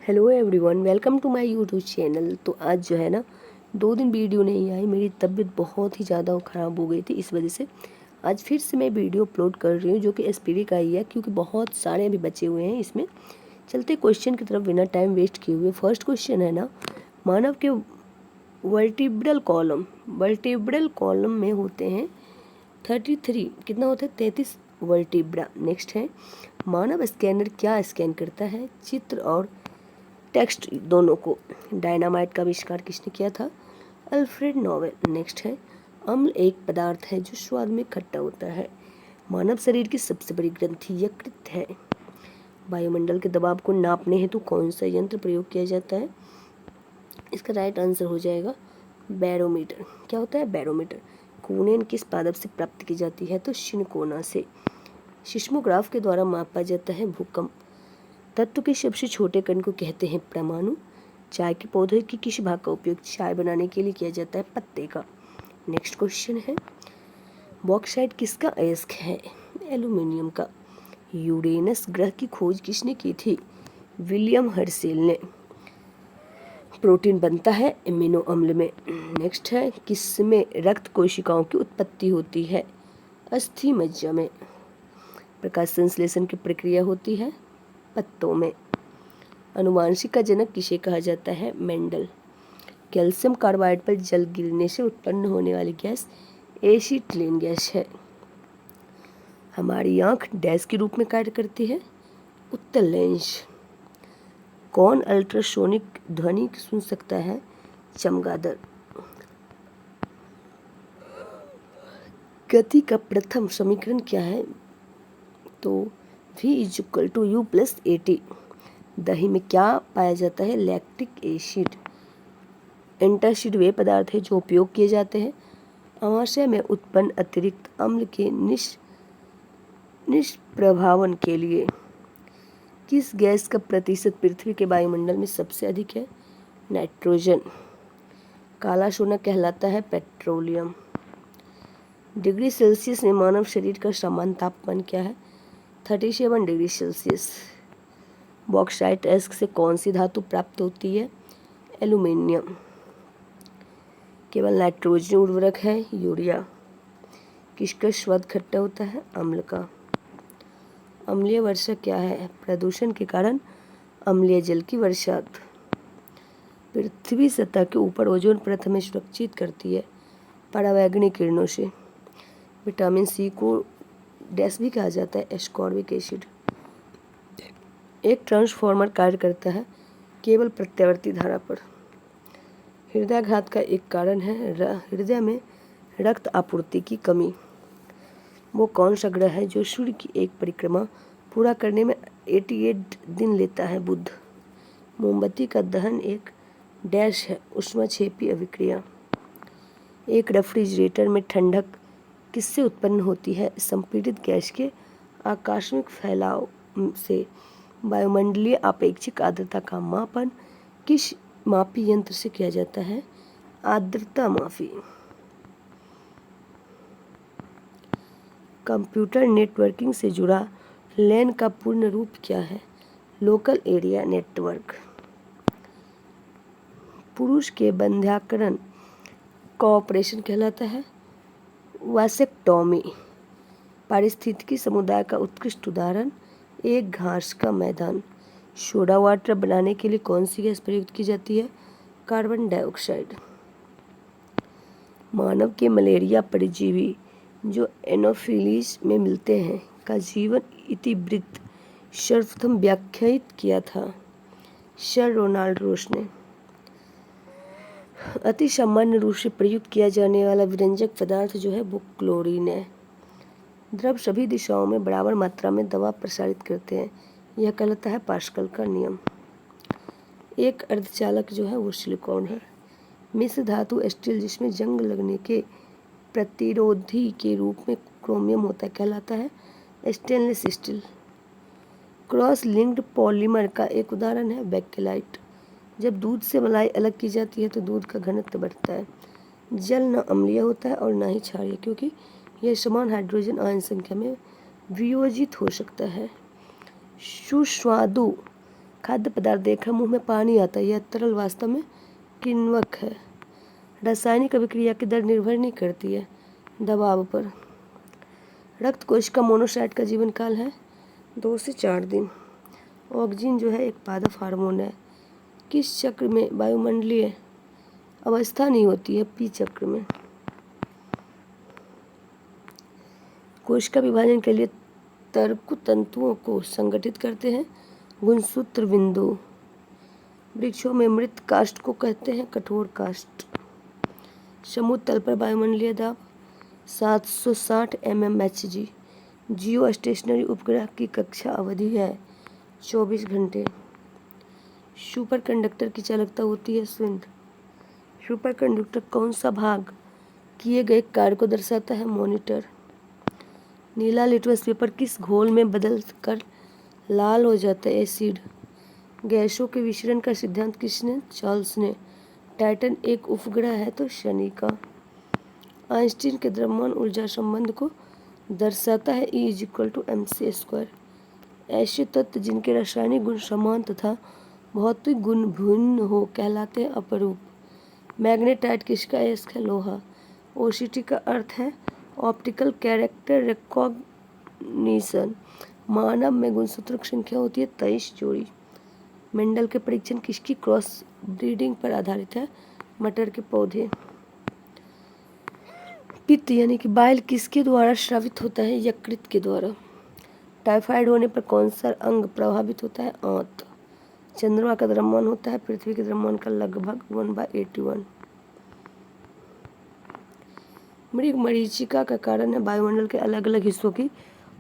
Hello everyone, welcome to my YouTube channel. तो आज जो है ना 2 दिन वीडियो नहीं आई। मेरी तबीयत बहुत ही ज़्यादा ख़राब हो गई थी, इस वजह से आज फिर से मैं वीडियो अपलोड कर रही हूँ, जो कि एसपीडी का ही है, क्योंकि बहुत सारे अभी बचे हुए हैं इसमें। चलते क्वेश्चन की तरफ बिना टाइम वेस्ट किए हुए। फर्स्ट क्वेश्चन है ना, मानव के वर्टिब्रल कॉलम में होते हैं 33, कितना होता है 33 वर्टिब्रा। नेक्स्ट है, मानव स्कैनर क्या स्कैन करता है? चित्र और टेक्स्ट दोनों को। डायनामाइट का आविष्कार किसने किया था? Alfred Nobel. नेक्स्ट है, अम्ल एक पदार्थ है जो स्वाद में खट्टा होता है। मानव शरीर की सबसे बड़ी ग्रंथि यकृत है। वायुमंडल के दबाव को नापने हेतु कौन सा यंत्र प्रयोग किया जाता है? इसका राइट आंसर हो जाएगा बैरोमीटर। क्या होता है? बैरोमीटर। कूनेन किस पादप से प्राप्त की जाती है? तो शिनकोना से। सिस्मोग्राफ के द्वारा मापा जाता है भूकंप। तत्व के सबसे छोटे कण को कहते हैं परमाणु। चाय के पौधे की किस भाग का उपयोग चाय बनाने के लिए किया जाता है? पत्ते का। नेक्स्ट क्वेश्चन है, बॉक्साइट किसका अयस्क है? एल्यूमिनियम का। यूरेनस ग्रह की खोज किसने की थी? विलियम हर्शेल ने। प्रोटीन बनता है एमिनो अम्ल में। नेक्स्ट है, किसमें रक्त कोशिकाओं की उत्पत्ति होती है? अस्थि मज्जा में। प्रकाश संश्लेषण की प्रक्रिया होती है पत्तों में। अनुवांशिक का जनक किसे कहा जाता है? मेंडल। कैल्शियम कार्बाइड पर जल गिरने से उत्पन्न होने वाली गैस एसिटिलीन गैस है। हमारी आंख डैश के रूप में कार्य करती है? उत्तल लेंस। कौन अल्ट्रासोनिक ध्वनि सुन सकता है? चमगादड़। गति का प्रथम समीकरण क्या है? तो V = U+AT। दही में क्या पाया जाता है? Lactic acid. एंटासिड वे पदार्थ है जो उपयोग किए जाते हैं आमाशय में उत्पन्न अतिरिक्त अम्ल के निष्प्रभावन के लिए। किस गैस का प्रतिशत पृथ्वी के वायुमंडल में सबसे अधिक है? नाइट्रोजन। काला सोना कहलाता है पेट्रोलियम। डिग्री सेल्सियस में मानव शरीर का सामान्य तापमान क्या है? 37 डिग्री सेल्सियस। बॉक्साइट अयस्क से कौन सी धातु प्राप्त होती है? एल्यूमिनियम। केवल नाइट्रोजन उर्वरक है यूरिया। किसका स्वाद खट्टा होता है? अम्ल का। अम्लीय वर्षा क्या है? प्रदूषण के कारण अम्लीय जल की बरसात। पृथ्वी सतह के ऊपर ओजोन परत हमें सुरक्षित करती है परावैंगनी किरणों से। विटामिन सी को डैश भी कहा जाता है, एस्कॉर्बिक एसिड। एक ट्रांसफार्मर कार्य करता है केवल प्रत्यावर्ती धारा पर। हृदयाघात का एक कारण है हृदय में रक्त आपूर्ति की कमी। वो कौन सा ग्रह है जो सूर्य की एक परिक्रमा पूरा करने में 88 दिन लेता है? बुध। मोमबत्ती का दहन एक डैश है, ऊष्माक्षेपी अभिक्रिया। एक रेफ्रिजरेटर में ठंडक किससे उत्पन्न होती है? संपीड़ित गैस के आकस्मिक फैलाव से। वायुमंडलीय आपेक्षिक आर्द्रता का मापन किस मापी यंत्र से किया जाता है? आर्द्रता मापी। कंप्यूटर नेटवर्किंग से जुड़ा लैन का पूर्ण रूप क्या है? Local area network. पुरुष के बंध्याकरण का ऑपरेशन कहलाता है वासेक्टॉमी। पारिस्थितिकी समुदाय का उत्कृष्ट उदाहरण एक घास का मैदान। सोडा वाटर बनाने के लिए कौन सी गैस प्रयुक्त की जाती है? Carbon dioxide. मानव के मलेरिया परजीवी जो एनोफिलीज में मिलते हैं का जीवन इतिवृत्त सर्वप्रथम व्याख्यायित किया था सर रोनाल्ड रोस ने। अति सामान्य रूप से प्रयुक्त किया जाने वाला विरंजक पदार्थ जो है वो क्लोरीन है। द्रव सभी दिशाओं में बराबर मात्रा में दबाव प्रसारित करते हैं, यह कहलाता है पास्कल का नियम। एक अर्धचालक जो है वो सिलिकॉन है। मिश्र धातु स्टील जिसमें जंग लगने के प्रतिरोधी के रूप में क्रोमियम होता है कहलाता है stainless steel. Cross linked polymer का एक उदाहरण है बेकेलाइट। जब दूध से मलाई अलग की जाती है तो दूध का घनत्व बढ़ता है। जल न अम्लीय होता है और न ही क्षारीय, क्योंकि यह समान हाइड्रोजन आयन संख्या में वियोजित हो सकता है। सुस्वादु खाद्य पदार्थ देखा मुंह में पानी आता है, यह तरल वास्तव में किण्वक है। रासायनिक अभिक्रिया की दर निर्भर नहीं करती है दबाव पर। रक्त कोशिका मोनोसाइट का जीवन काल है 2 से 4 दिन। ऑक्सीजन जो है एक पादप हार्मोन है। किस चक्र में वायुमंडलीय अवस्था नहीं होती है? पी चक्र में। कोशिका विभाजन के लिए तर्क तंतुओं को संगठित करते हैं गुणसूत्र बिंदु। वृक्षों में मृत काष्ठ को कहते हैं कठोर काष्ठ। समुद्र तल पर वायुमंडलीय दाब 760 mmHg। जियो स्टेशनरी उपग्रह की कक्षा अवधि है 24 घंटे। सुपर कंडक्टर की चालकता होती है स्विंद। सुपर कंडक्टर कौन सा भाग किए गए कार्य को दर्शाता है? मॉनिटर। नीला लिटमस पेपर किस घोल में बदल कर लाल हो जाता है? एसिड। गैसों के विचरण का सिद्धांत किसने? चार्ल्स ने। टाइटन एक उपग्रह है तो शनि का। आइंस्टीन के द्रव्यमान ऊर्जा संबंध को दर्शाता है E=mc²। ऐसे तत्व जिनके रासायनिक गुण समान तथा भौतिक गुण भिन्न हो कहलाते हैं अपरूप। मैग्नेटाइट किसका अयस्क है? लोहा। ओसीटी का अर्थ है ऑप्टिकल कैरेक्टर रिकॉग्निशन। मानव में गुणसूत्रों की संख्या होती है 23 जोड़ी। मेंडल के परीक्षण किसकी क्रॉस ब्रीडिंग पर आधारित है? मटर के पौधे। पित्त यानी कि बाइल किसके द्वारा स्रावित होता है? यकृत के द्वारा। टाइफाइड होने पर कौन सा अंग प्रभावित होता है? आंत। चंद्रमा का द्रव्यमान होता है पृथ्वी के द्रव्यमान का लगभग 1/81। मृग मरीचिका का कारण है वायुमंडल के अलग अलग हिस्सों की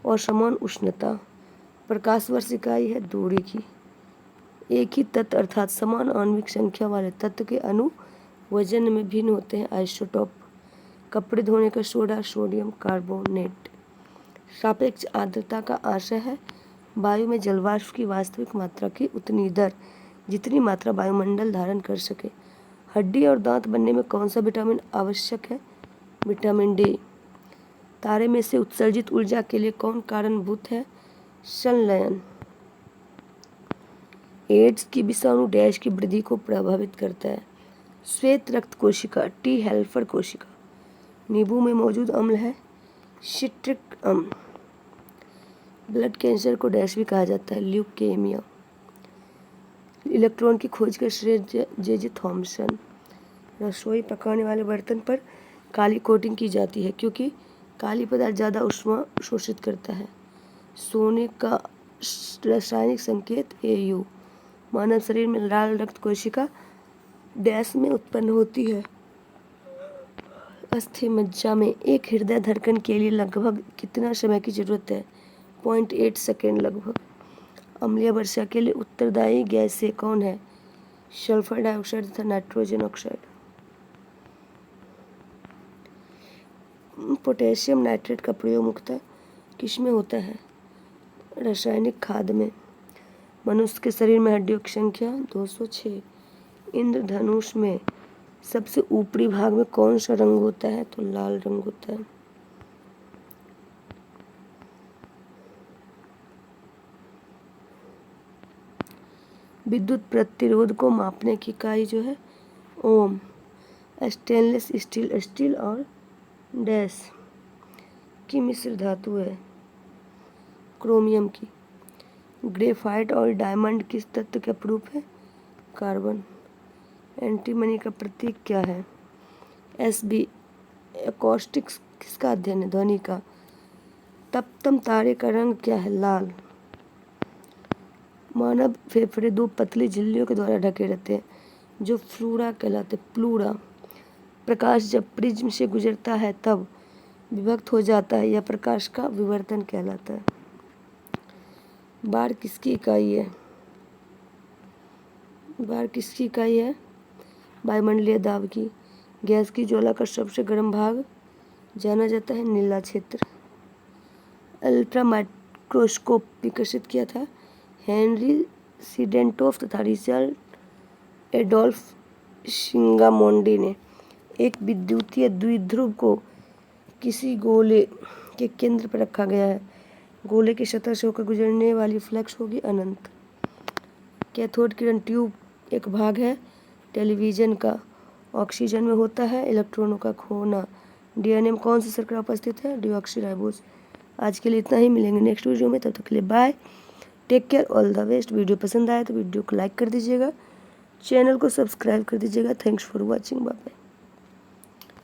असमान उष्णता। प्रकाश वर्ष इकाई है दूरी की। एक ही तत्व अर्थात समान आणविक संख्या वाले तत्व के अणु वजन में भिन्न होते हैं आइसोटोप। कपड़े धोने का सोडा सोडियम कार्बोनेट। सापेक्ष आर्द्रता का आशय है वायु में जलवाष्प की वास्तविक मात्रा की उतनी दर जितनी मात्रा वायुमंडल धारण कर सके। हड्डी और दांत बनने में कौन सा विटामिन आवश्यक है? Vitamin D. तारे में से उत्सर्जित ऊर्जा के लिए कौन कारणभूत है? संलयन। एड्स की विषाणु डैश की वृद्धि को प्रभावित करता है। श्वेत रक्त कोशिका टी हेल्पर कोशिका। नींबू में मौजूद अम्ल है सिट्रिक अम्ल। ब्लड कैंसर को डैश भी कहा जाता है ल्यूकेमिया। इलेक्ट्रॉन की खोज का श्रेय जे थॉमसन। रसोई पकाने वाले बर्तन पर काली कोटिंग की जाती है क्योंकि काली पदार्थ ज़्यादा ऊष्मा शोषित करता है। सोने का रासायनिक संकेत Au। मानव शरीर में लाल रक्त कोशिका डैश में उत्पन्न होती है। अस्थि मज्जा में एक हृदय धड़कन के लिए लगभग कितना समय की जरूरत है? 0.8 सेकेंड लगभग। अम्लीय वर्षा के लिए उत्तरदायी गैसें कौन है? सल्फर डाइऑक्साइड तथा नाइट्रोजन ऑक्साइड। पोटेशियम नाइट्रेट का प्रयोग मुख्यतः किसमें होता है? रासायनिक खाद में। मनुष्य के शरीर में हड्डियों की संख्या 206। इंद्रधनुष में सबसे ऊपरी भाग में कौन सा रंग होता है? तो लाल रंग होता है। विद्युत प्रतिरोध को मापने की इकाई जो है ओम। स्टेनलेस स्टील स्टील और डैश की मिश्र धातु है क्रोमियम की। ग्रेफाइट और डायमंड किस तत्व के अपरूप है? कार्बन। एंटीमनी का प्रतीक क्या है? Sb। एकॉस्टिक्स किसका अध्ययन है? ध्वनि का। तप्तम तारे का रंग क्या है? लाल। मानव फेफड़े 2 पतली झिल्लियों के द्वारा ढके रहते हैं जो फ्लूरा कहलाते। प्लूरा। प्रकाश जब प्रिज्म से गुजरता है तब विभक्त हो जाता है, यह प्रकाश का विवर्तन कहलाता है। बार किसकी इकाई है? बार किसकी इकाई है? वायुमंडलीय दाब की। गैस की ज्वाला का सबसे गर्म भाग जाना जाता है नीला क्षेत्र। अल्ट्रा माइक्रोस्कोप विकसित किया था हेनरी सीडेंटोफ तथा रिचर्ड एडोल्फ सिंगामोंडी ने। एक विद्युतीय द्विध्रुव को किसी गोले के केंद्र पर रखा गया है। गोले की सतह से होकर गुजरने वाली फ्लक्स होगी अनंत। कैथोड किरण ट्यूब एक भाग है टेलीविजन का। ऑक्सीजन में होता है इलेक्ट्रॉनों का खोना। डीएनए में कौन सी शर्करा उपस्थित है? डीऑक्सीराइबोस। आज के लिए इतना ही, मिलेंगे नेक्स्ट वीडियो में, तब तक के लिए bye, take care, all the best. Video पसंद आए तो वीडियो को लाइक कर दीजिएगा, चैनल को सब्सक्राइब कर दीजिएगा। Thanks for watching, bye bye.